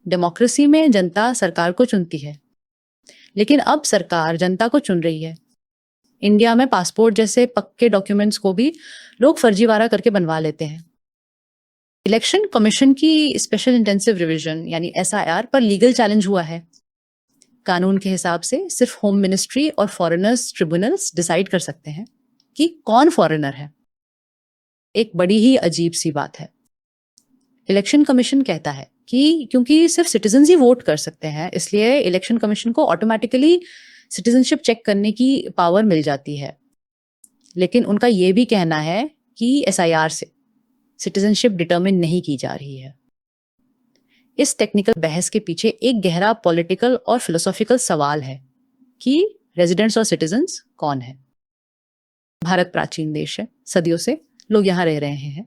Democracy में जनता सरकार को चुनती है, लेकिन अब सरकार जनता को चुन रही है। इंडिया में पासपोर्ट जैसे पक्के डॉक्यूमेंट्स को भी लोग फर्जीवाड़ा करके बनवा लेते हैं। इलेक्शन कमीशन की स्पेशल इंटेंसिव रिवीजन यानी एसआईआर पर लीगल चैलेंज हुआ है। कानून के हिसाब से सिर्फ होम मिनिस्ट्री और फॉरेनर्स ट्रिब्यूनल्स डिसाइड कर सकते हैं कि कौन फॉरेनर है। एक बड़ी ही अजीब सी बात है। इलेक्शन कमीशन कहता है कि क्योंकि सिर्फ सिटीजन्स ही वोट कर सकते हैं, इसलिए इलेक्शन कमीशन को ऑटोमेटिकली सिटीजनशिप चेक करने की पावर मिल जाती है। लेकिन उनका ये भी कहना है कि एसआईआर से सिटीजनशिप डिटरमिन नहीं की जा रही है। इस टेक्निकल बहस के पीछे एक गहरा पॉलिटिकल और फिलोसॉफिकल सवाल है कि रेजिडेंट्स और सिटीजन्स कौन है। भारत प्राचीन देश है, सदियों से लोग यहाँ रह रहे हैं।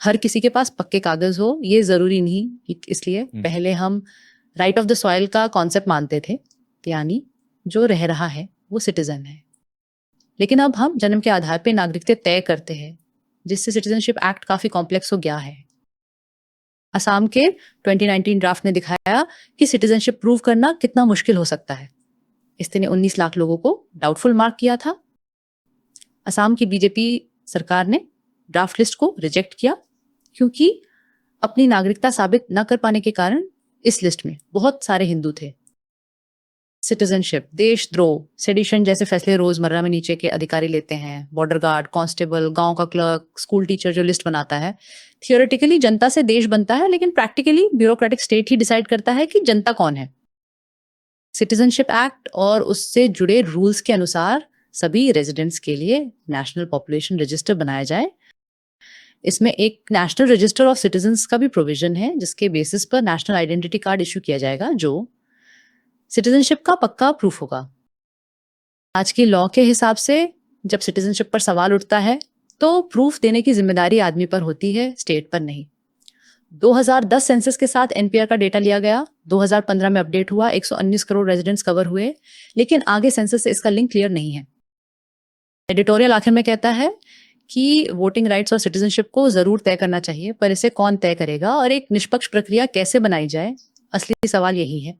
हर किसी के पास पक्के कागज हो ये जरूरी नहीं, इसलिए पहले हम राइट ऑफ द सॉइल का कॉन्सेप्ट मानते थे, यानी जो रह रहा है वो सिटीजन है। लेकिन अब हम जन्म के आधार पर नागरिकता तय करते हैं, जिससे सिटीजनशिप एक्ट काफी कॉम्प्लेक्स हो गया है। असम के 2019 ड्राफ्ट ने दिखाया कि सिटीजनशिप प्रूव करना कितना मुश्किल हो सकता है। इसने 19 लाख लोगों को डाउटफुल मार्क किया था। असम की बीजेपी सरकार ने ड्राफ्ट लिस्ट को रिजेक्ट किया क्योंकि अपनी नागरिकता साबित न कर पाने के कारण इस लिस्ट में बहुत सारे हिंदू थे। सिटीजनशिप, देशद्रोह, सेडिशन जैसे फैसले रोजमर्रा में नीचे के अधिकारी लेते हैं। बॉर्डर गार्ड, कांस्टेबल, गांव का क्लर्क, स्कूल टीचर जो लिस्ट बनाता है, थियोरेटिकली जनता से देश बनता है, लेकिन प्रैक्टिकली ब्यूरोक्रेटिक स्टेट ही डिसाइड करता है कि जनता कौन है। सिटीजनशिप एक्ट और उससे जुड़े रूल्स के अनुसार सभी रेजिडेंट्स के लिए नेशनल पॉपुलेशन रजिस्टर बनाया जाए। इसमें एक नेशनल रजिस्टर ऑफ सिटीजन्स का भी प्रोविजन है, जिसके बेसिस पर नेशनल आइडेंटिटी कार्ड इश्यू किया जाएगा, जो सिटीजनशिप का पक्का प्रूफ होगा। आज की लॉ के हिसाब से जब सिटीजनशिप पर सवाल उठता है तो प्रूफ देने की जिम्मेदारी आदमी पर होती है, स्टेट पर नहीं। 2010 सेंसस के साथ एनपीआर का डेटा लिया गया, 2015 में अपडेट हुआ, 119 करोड़ रेजिडेंट्स कवर हुए, लेकिन आगे सेंसस से इसका लिंक क्लियर नहीं है। एडिटोरियल आखिर में कहता है कि वोटिंग राइट्स और सिटीजनशिप को जरूर तय करना चाहिए, पर इसे कौन तय करेगा और एक निष्पक्ष प्रक्रिया कैसे बनाई जाए, असली सवाल यही है।